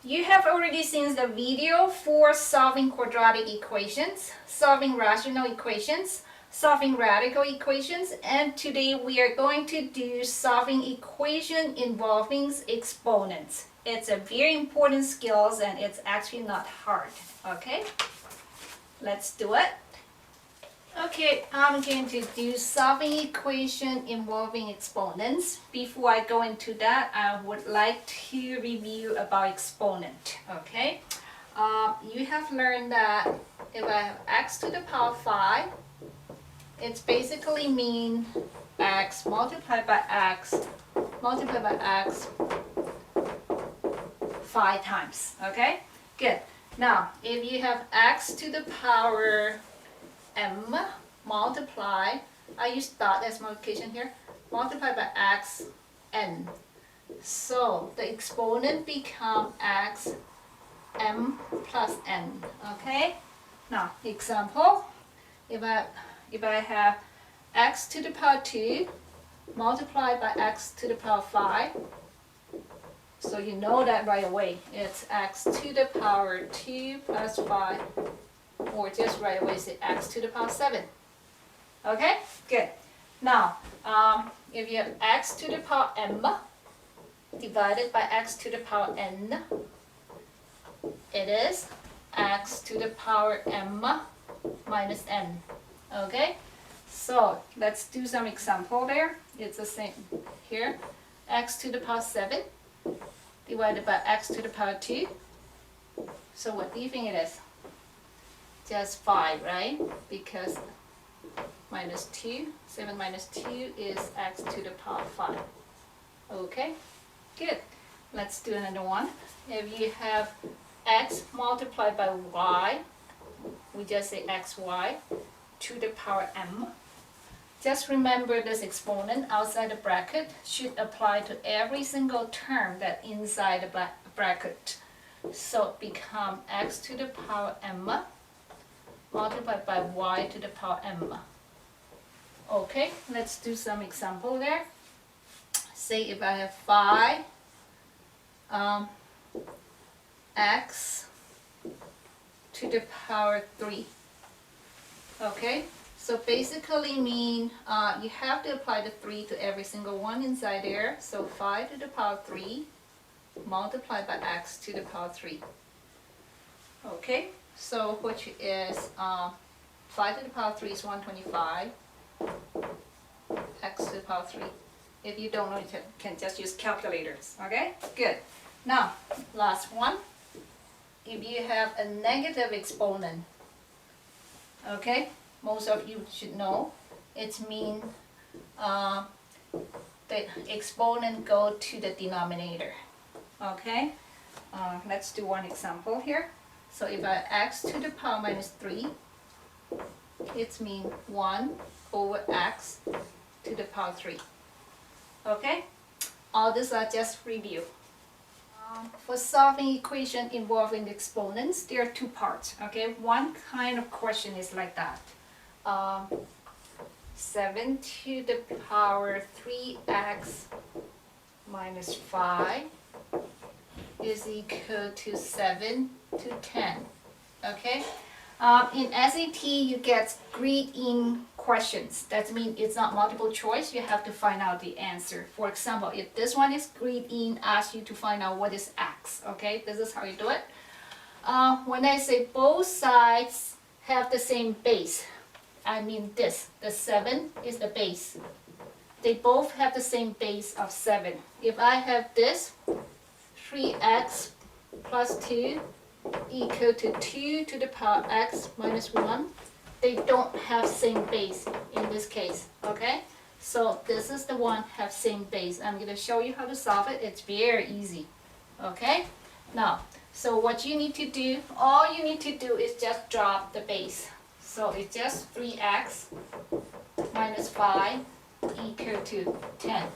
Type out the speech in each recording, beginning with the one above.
You have already seen the video for solving quadratic equations, solving rational equations, solving radical equations, and today we are going to do solving equation involving exponents. It's a very important skills and it's actually not hard. Okay, let's do it. Okay, I'm going to do solving equation involving exponents. Before I go into that, I would like to review about exponent. Okay, you have learned that if I have x to the power 5, it's basically mean x multiplied by x 5 times. Okay, good. Now, if you have x to the power m multiply, I use dot as multiplication here, multiplied by x n. So the exponent become x m plus n. Okay. Now example, if I have x to the power 2 multiplied by x to the power 5, so you know that right away. It's x to the power 2 plus 5. Or just right away say x to the power 7. Okay, good. Now, if you have x to the power m divided by x to the power n, it is x to the power m minus n. Okay, so let's do some example there. It's the same here. X to the power 7 divided by x to the power 2. So what do you think it is? Just 5, right? Because minus 2, 7 minus 2 is x to the power 5. Okay, good. Let's do another one. If you have x multiplied by y, we just say xy to the power m. Just remember this exponent outside the bracket should apply to every single term that inside the bracket. So it become x to the power m multiplied by y to the power m. Okay, let's do some example there. Say if I have 5 x to the power 3. Okay, so basically mean you have to apply the 3 to every single one inside there. So 5 to the power 3 multiplied by x to the power 3. Okay, so which is 5 to the power 3 is 125, x to the power 3. If you don't know, you can just use calculators. Okay, good. Now, last one. If you have a negative exponent, okay, most of you should know, it means the exponent go to the denominator. Okay, let's do one example here. So if I x to the power minus 3, it means 1 over x to the power 3. Okay, all these are just review. For solving equation involving exponents, there are 2 parts. Okay, one kind of question is like that. 7 to the power 3x minus 5 is equal to 7 to 10. Okay, in SAT you get grid-in questions. That means it's not multiple choice. You have to find out the answer. For example, if this one is grid-in, ask you to find out what is x. Okay, this is how you do it. When I say both sides have the same base, I mean this. The 7 is the base. They both have the same base of 7. If I have this 3x plus 2 equal to 2 to the power x minus 1, they don't have same base in this case. Okay, so this is the one have same base. I'm going to show you how to solve it. It's very easy. Okay, now so what you need to do, all you need to do is just drop the base. So it's just 3x minus 5 equal to 10.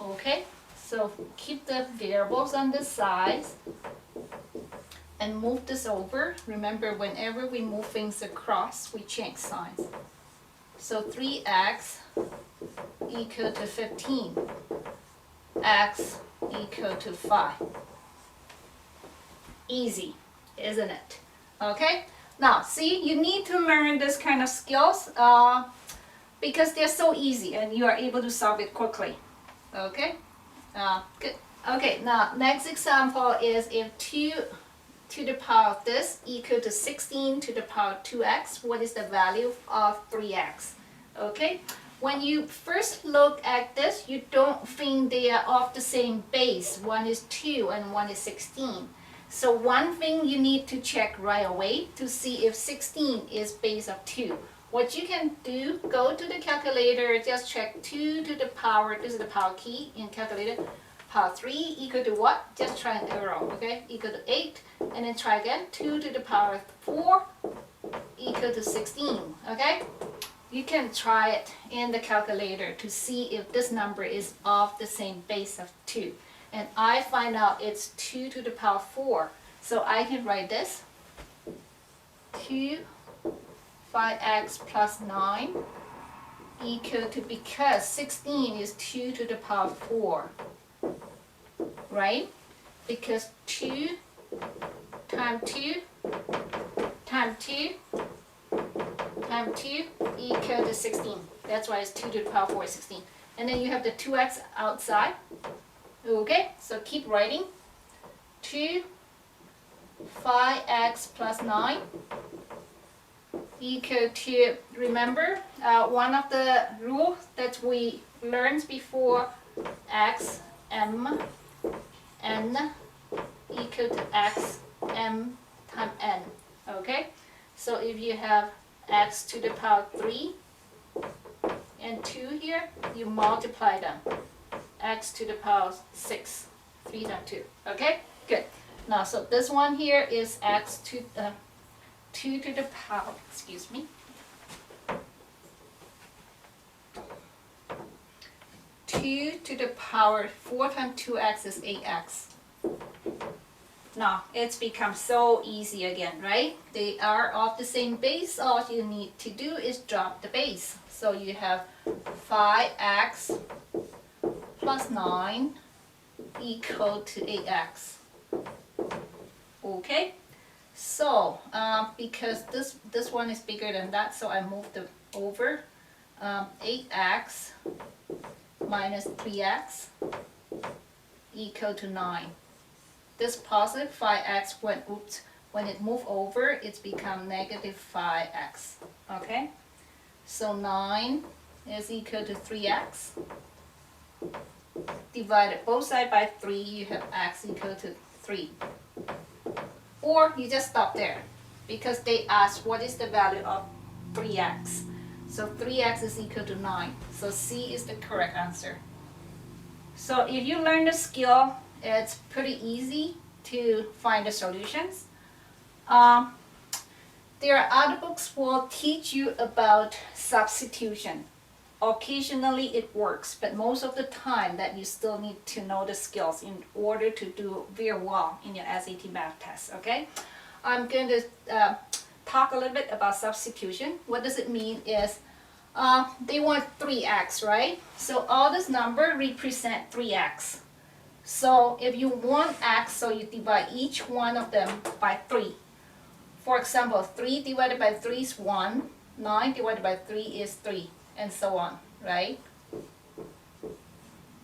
Okay, so keep the variables on the sides and move this over. Remember, whenever we move things across, we change signs. So 3x equal to 15, x equal to 5. Easy, isn't it? Okay, now see, you need to learn this kind of skills because they're so easy and you are able to solve it quickly. Okay, good. Okay, now next example is if 2 to the power of this equal to 16 to the power of 2x, what is the value of 3x? Okay, when you first look at this, you don't think they are of the same base. One is 2 and one is 16. So one thing you need to check right away to see if 16 is base of 2. What you can do, go to the calculator, just check 2 to the power, this is the power key in calculator, power 3 equal to what? Just try an arrow, okay? Equal to 8, and then try again, 2 to the power 4 equal to 16, okay? You can try it in the calculator to see if this number is of the same base of 2. And I find out it's 2 to the power 4. So I can write this, 2 5x plus 9 equal to, because 16 is 2 to the power 4, right? Because 2 times 2 times 2 times 2 equal to 16. That's why it's 2 to the power 4 is 16. And then you have the 2x outside. Okay, so keep writing. 2 5x plus 9 equal to, remember, one of the rules that we learned before, x m n equal to x m times n. Okay, so if you have x to the power 3 and 2 here, you multiply them. X to the power 6, 3 times 2. Okay, good. Now, so this one here is x to 2 to the power, excuse me, 2 to the power 4 times 2x is 8x. Now, it's become so easy again, right? They are of the same base. All you need to do is drop the base. So you have 5x plus 9 equal to 8x. Okay? So, because this one is bigger than that, so I moved it over. 8x minus 3x equal to 9. This positive 5x, when it moved over, it's become negative 5x. Okay? So 9 is equal to 3x. Divided both sides by 3, you have x equal to 3. Or you just stop there, because they asked what is the value of 3x. So 3x is equal to 9. So C is the correct answer. So if you learn the skill, it's pretty easy to find the solutions. There are other books will teach you about substitution. Occasionally it works, but most of the time that you still need to know the skills in order to do very well in your SAT math test, okay? I'm going to talk a little bit about substitution. What does it mean is they want 3x, right? So all this number represent 3x. So if you want x, so you divide each one of them by 3. For example, 3 divided by 3 is 1, 9 divided by 3 is 3. And so on, right?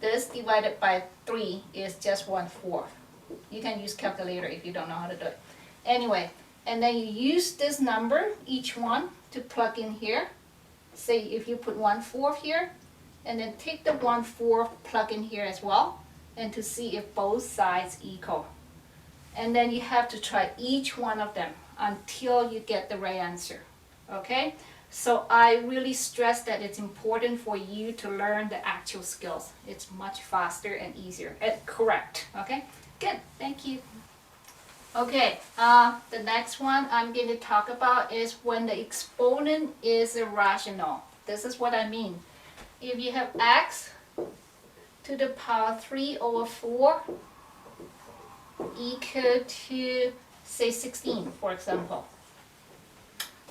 This divided by 3 is just 1/4. You can use calculator if you don't know how to do it. Anyway, and then you use this number, each one, to plug in here. Say if you put 1/4 here, and then take the 1/4, plug in here as well, and to see if both sides equal. And then you have to try each one of them until you get the right answer, okay? So I really stress that it's important for you to learn the actual skills. It's much faster and easier and correct. Okay, good, thank you. Okay, the next one I'm going to talk about is when the exponent is irrational. This is what I mean. If you have x to the power 3 over 4 equal to, say, 16, for example.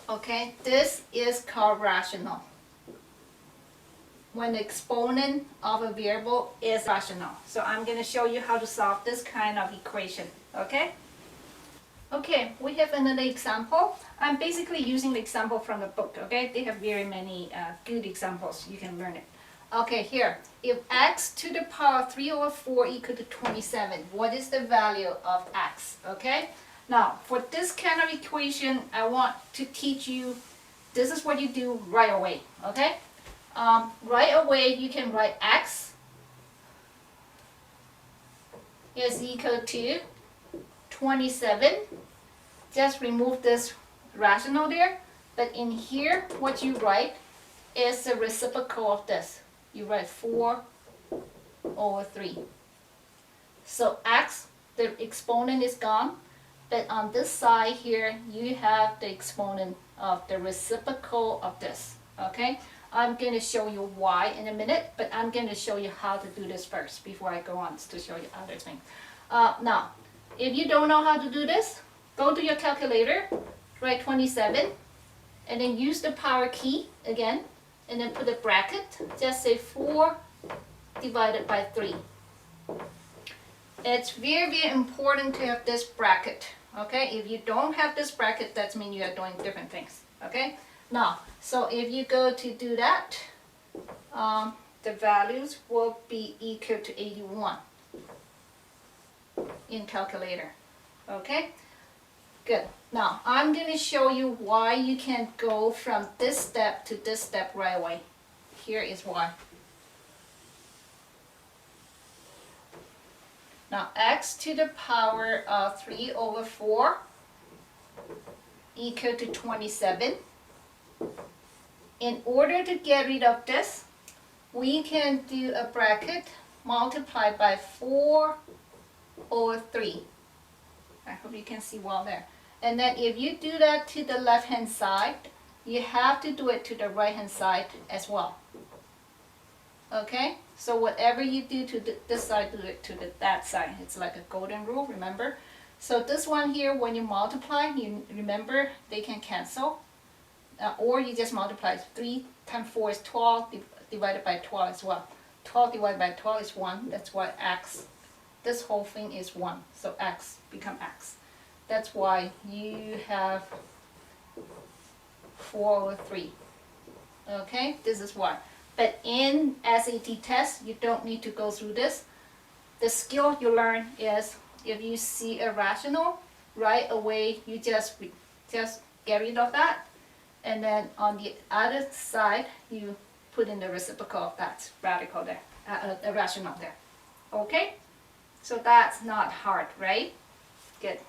Okay, this is called rational. When the exponent of a variable is rational. So I'm going to show you how to solve this kind of equation. Okay? Okay, we have another example. I'm basically using the example from the book, okay? They have very many good examples. You can learn it. Okay, here. If x to the power 3 over 4 equal to 27, what is the value of x, okay? Now, for this kind of equation, I want to teach you, this is what you do right away, okay? Right away, you can write x is equal to 27. Just remove this rational there. But in here, what you write is the reciprocal of this. You write 4 over 3. So x, the exponent is gone. But on this side here, you have the exponent of the reciprocal of this. Okay? I'm going to show you why in a minute, but I'm going to show you how to do this first before I go on to show you other things. Now, if you don't know how to do this, go to your calculator, write 27, and then use the power key again, and then put a bracket. Just say 4 divided by 3. It's very, very important to have this bracket. Okay, if you don't have this bracket, that means you are doing different things. Okay, now, so if you go to do that, the values will be equal to 81 in calculator. Okay, good. Now, I'm going to show you why you can go from this step to this step right away. Here is why. Now, x to the power of 3 over 4 equal to 27. In order to get rid of this, we can do a bracket multiplied by 4 over 3. I hope you can see well there. And then if you do that to the left-hand side, you have to do it to the right-hand side as well. Okay? So whatever you do to this side, do it to that side. It's like a golden rule, remember? So this one here, when you multiply, you remember they can cancel. Or you just multiply 3 times 4 is 12, divided by 12 as well. 12 divided by 12 is 1. That's why x, this whole thing is 1. So x become x. That's why you have 4 over 3. Okay, this is why. But in SAT test, you don't need to go through this. The skill you learn is if you see a rational, right away you just get rid of that. And then on the other side, you put in the reciprocal of that radical there, the rational there. Okay? So that's not hard, right? Good.